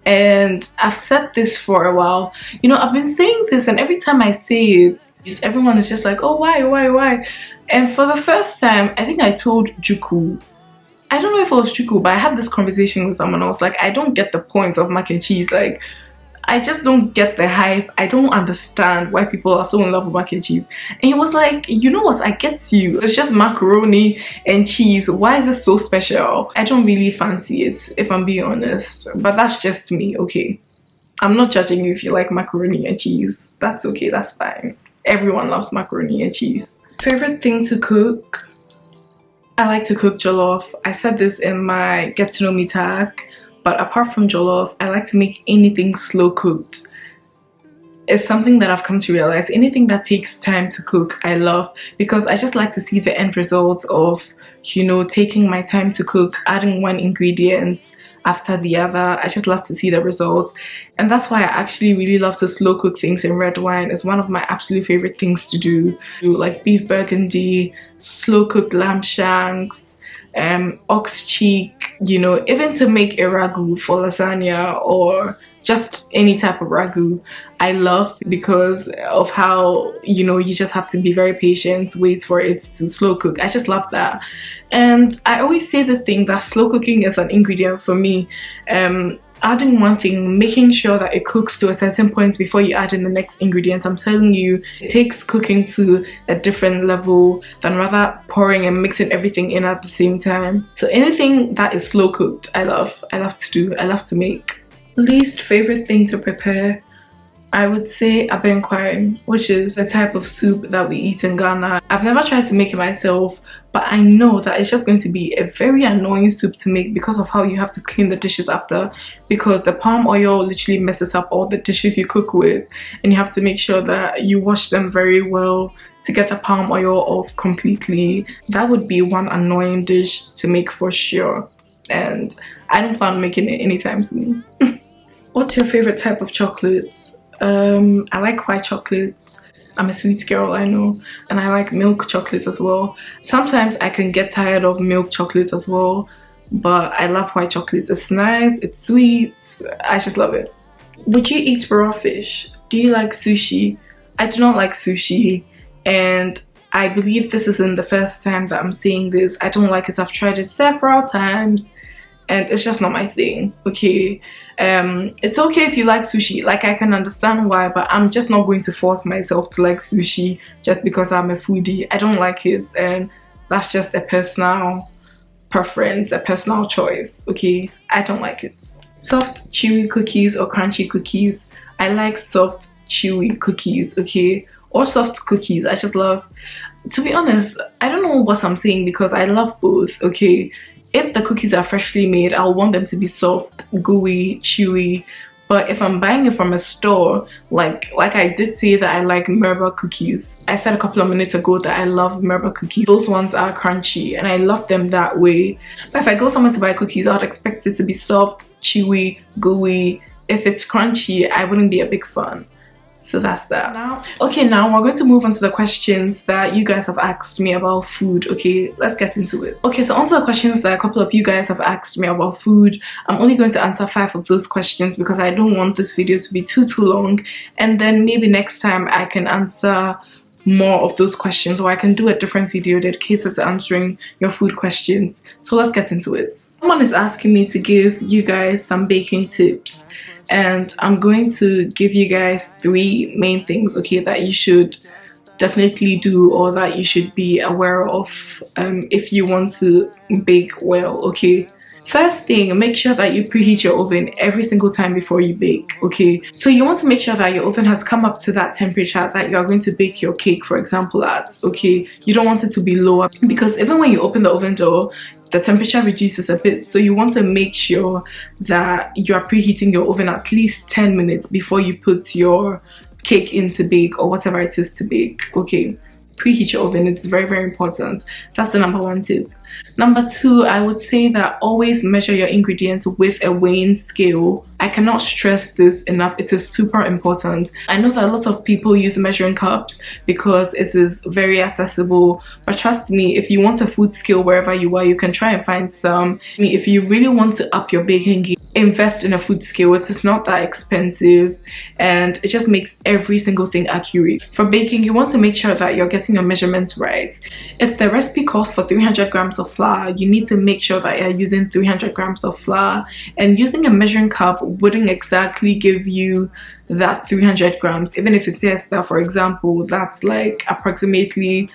And I've said this for a while. You know, I've been saying this, and every time I say it, everyone is just like, oh, why? And for the first time, I think I told Juku. I don't know if it was Juku, but I had this conversation with someone. I was like, I don't get the point of mac and cheese. Like, I just don't get the hype. I don't understand why people are so in love with mac and cheese. And he was like, you know what, I get you. It's just macaroni and cheese. Why is it so special? I don't really fancy it, if I'm being honest. But that's just me, okay? I'm not judging you if you like macaroni and cheese. That's okay, that's fine. Everyone loves macaroni and cheese. Favorite thing to cook? I like to cook jollof. I said this in my get to know me tag. But apart from jollof, I like to make anything slow cooked. It's something that I've come to realize. Anything that takes time to cook, I love, because I just like to see the end result of, you know, taking my time to cook, adding one ingredient after the other. I just love to see the results. And that's why I actually really love to slow cook things in red wine. It's one of my absolute favorite things to do. Like beef burgundy, slow cooked lamb shanks, ox cheek, you know, even to make a ragu for lasagna or just any type of ragu, I love, because of how, you know, you just have to be very patient, wait for it to slow cook. I just love that. And I always say this thing that slow cooking is an ingredient for me. Adding one thing, making sure that it cooks to a certain point before you add in the next ingredient. I'm telling you, it takes cooking to a different level than rather pouring and mixing everything in at the same time. So anything that is slow cooked, I love to do, I love to make. Least favorite thing to prepare? I would say abenkwai, which is a type of soup that we eat in Ghana. I've never tried to make it myself, but I know that it's just going to be a very annoying soup to make because of how you have to clean the dishes after, because the palm oil literally messes up all the dishes you cook with, and you have to make sure that you wash them very well to get the palm oil off completely. That would be one annoying dish to make for sure, and I don't plan on making it anytime soon. What's your favorite type of chocolate? I like white chocolate. I'm a sweet girl, I know, and I like milk chocolate as well. Sometimes I can get tired of milk chocolate as well, but I love white chocolate. It's nice, it's sweet, I just love it. Would you eat raw fish? Do you like sushi? I do not like sushi, and I believe this isn't the first time that I'm saying this. I don't like it. I've tried it several times and it's just not my thing, okay? It's okay if you like sushi, like I can understand why, but I'm just not going to force myself to like sushi just because I'm a foodie. I don't like it, and that's just a personal preference, a personal choice, okay? I don't like it. Soft chewy cookies or crunchy cookies? I like soft chewy cookies, okay, or soft cookies. I just love, to be honest, I don't know what I'm saying because I love both, okay. If the cookies are freshly made, I'll want them to be soft, gooey, chewy. But if I'm buying it from a store, like I did say that I like Merba cookies. I said a couple of minutes ago that I love Merba cookies. Those ones are crunchy and I love them that way. But if I go somewhere to buy cookies, I'd expect it to be soft, chewy, gooey. If it's crunchy, I wouldn't be a big fan. So that's that. Now we're going to move on to the questions that you guys have asked me about food. Okay, let's get into it. Okay, so onto the questions that a couple of you guys have asked me about food. I'm only going to answer 5 of those questions because I don't want this video to be too long, and then maybe next time I can answer more of those questions, or I can do a different video dedicated to answering your food questions. So let's get into it. Someone is asking me to give you guys some baking tips, and I'm going to give you guys 3 main things, okay, that you should definitely do or that you should be aware of if you want to bake well, okay. First thing, make sure that you preheat your oven every single time before you bake, okay. So you want to make sure that your oven has come up to that temperature that you are going to bake your cake, for example, at, okay. You don't want it to be lower because even when you open the oven door, the temperature reduces a bit. So you want to make sure that you are preheating your oven at least 10 minutes before you put your cake in to bake or whatever it is to bake, okay. Preheat your oven, it's very important. That's the number 1 tip. Number 2, I would say that always measure your ingredients with a weighing scale. I cannot stress this enough. It is super important. I know that a lot of people use measuring cups because it is very accessible, but trust me, if you want a food scale wherever you are, you can try and find some. If you really want to up your baking game, invest in a food scale. It is not that expensive and it just makes every single thing accurate. For baking, you want to make sure that you're getting your measurements right. If the recipe calls for 300 grams of flour, you need to make sure that you're using 300 grams of flour, and using a measuring cup wouldn't exactly give you that 300 grams. Even if it says that, for example, that's like approximately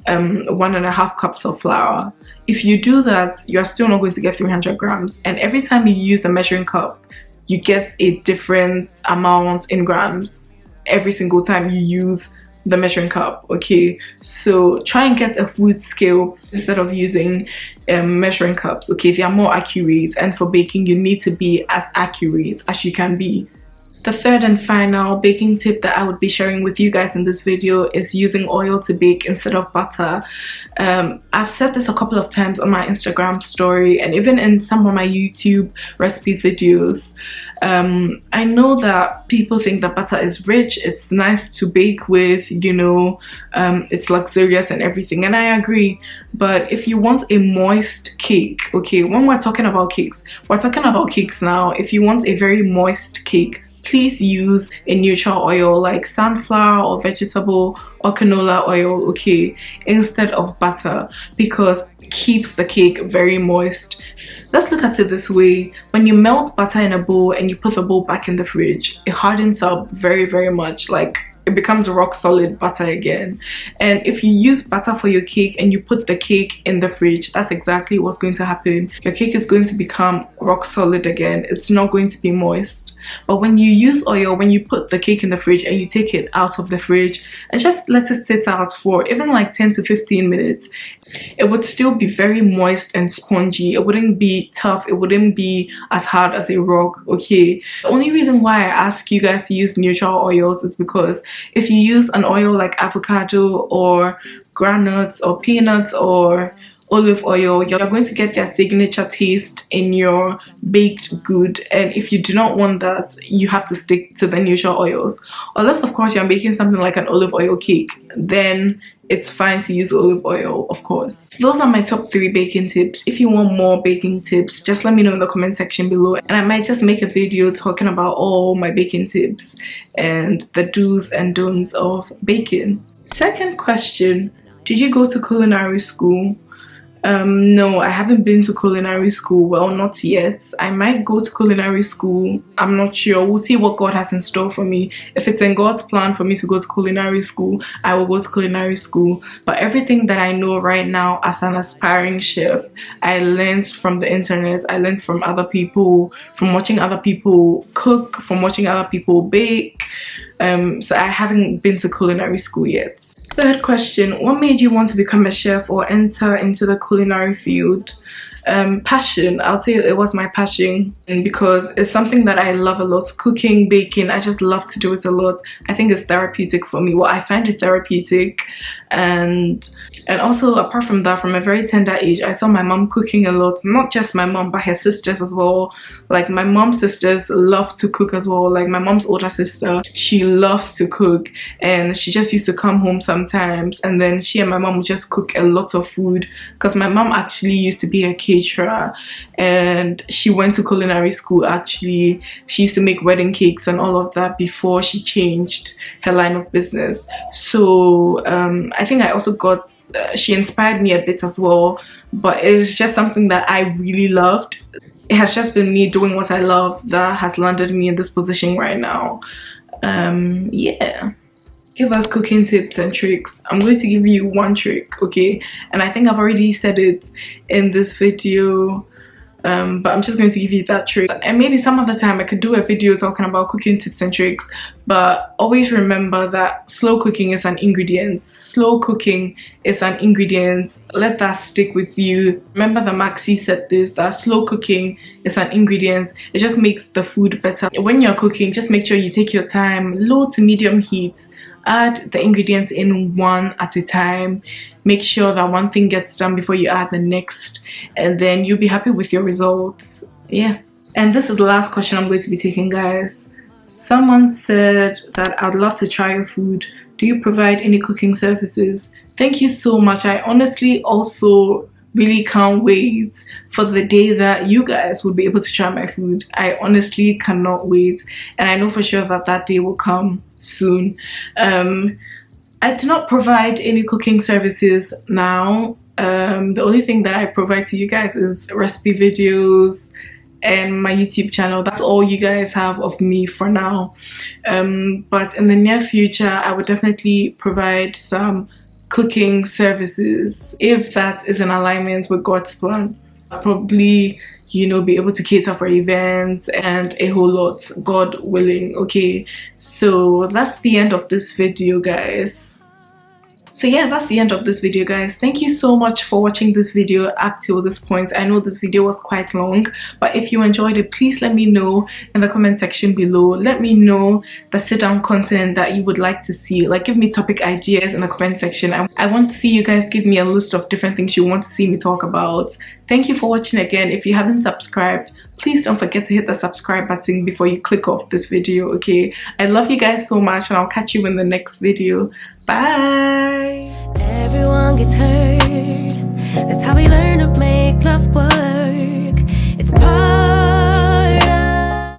1.5 cups of flour. If you do that, you're still not going to get 300 grams, and every time you use the measuring cup you get a different amount in grams every single time you use the measuring cup, okay. So try and get a food scale instead of using measuring cups, okay. They are more accurate, and for baking you need to be as accurate as you can be. The third and final baking tip that I would be sharing with you guys in this video is using oil to bake instead of butter. I've said this a couple of times on my Instagram story and even in some of my YouTube recipe videos. I know that people think that butter is rich, it's nice to bake with, you know, it's luxurious and everything, and I agree. But if you want a moist cake, okay, when we're talking about cakes, we're talking about cakes now. If you want a very moist cake, please use a neutral oil like sunflower or vegetable or canola oil, okay, instead of butter, because it keeps the cake very moist. Let's look at it this way. When you melt butter in a bowl and you put the bowl back in the fridge, it hardens up very much, like it becomes rock solid butter again. And if you use butter for your cake and you put the cake in the fridge, that's exactly what's going to happen. Your cake is going to become rock solid again. It's not going to be moist. But when you use oil, when you put the cake in the fridge and you take it out of the fridge and just let it sit out for even like 10 to 15 minutes, it would still be very moist and spongy. It wouldn't be tough, it wouldn't be as hard as a rock, okay. The only reason why I ask you guys to use neutral oils is because if you use an oil like avocado or granules or peanuts or olive oil, you're going to get their signature taste in your baked good, and if you do not want that, you have to stick to the neutral oils. Unless of course you're making something like an olive oil cake, then it's fine to use olive oil, of course. So those are my top 3 baking tips. If you want more baking tips, just let me know in the comment section below, and I might just make a video talking about all my baking tips and the do's and don'ts of baking. Second question, did you go to culinary school? No, I haven't been to culinary school. Well, not yet. I might go to culinary school. I'm not sure. We'll see what God has in store for me. If it's in God's plan for me to go to culinary school, I will go to culinary school. But everything that I know right now as an aspiring chef, I learned from the internet. I learned from other people, from watching other people cook, from watching other people bake. So I haven't been to culinary school yet. Third question, what made you want to become a chef or enter into the culinary field? Passion. I'll tell you, it was my passion, because it's something that I love a lot. Cooking, baking, I just love to do it a lot. I think it's therapeutic for me. Well, I find it therapeutic, and also apart from that, from a very tender age, I saw my mom cooking a lot. Not just my mom, but her sisters as well. Like my mom's sisters love to cook as well. Like my mom's older sister, she loves to cook, and she just used to come home sometimes, and then she and my mom would just cook a lot of food, because my mom actually used to be a caterer, and she went to culinary school. Actually, she used to make wedding cakes and all of that before she changed her line of business. So I think I also got she inspired me a bit as well, but it's just something that I really loved. It has just been me doing what I love that has landed me in this position right now. Yeah. Give us cooking tips and tricks. I'm going to give you one trick, okay? And I think I've already said it in this video, but I'm just going to give you that trick. And maybe some other time I could do a video talking about cooking tips and tricks, but always remember that slow cooking is an ingredient. Slow cooking is an ingredient. Let that stick with you. Remember that Maxy said this, that slow cooking is an ingredient. It just makes the food better. When you're cooking, just make sure you take your time, low to medium heat. Add the ingredients in one at a time. Make sure that one thing gets done before you add the next, and then you'll be happy with your results. Yeah. And this is the last question I'm going to be taking, guys. Someone said that I'd love to try your food. Do you provide any cooking services? Thank you so much. I honestly also really can't wait for the day that you guys will be able to try my food. I honestly cannot wait, and I know for sure that that day will come soon. I do not provide any cooking services now. The only thing that I provide to you guys is recipe videos and my YouTube channel. That's all you guys have of me for now. But in the near future, I would definitely provide some cooking services if that is in alignment with God's plan. I'll probably, you know, be able to cater for events and a whole lot, God willing. Okay, so that's the end of this video, guys. So yeah, that's the end of this video, guys. Thank you so much for watching this video up till this point. I know this video was quite long, but if you enjoyed it, please let me know in the comment section below. Let me know the sit down content that you would like to see. Like, give me topic ideas in the comment section. I want to see you guys give me a list of different things you want to see me talk about. Thank you for watching again. If you haven't subscribed, please don't forget to hit the subscribe button before you click off this video, okay? I love you guys so much, and I'll catch you in the next video. Bye. Everyone gets hurt.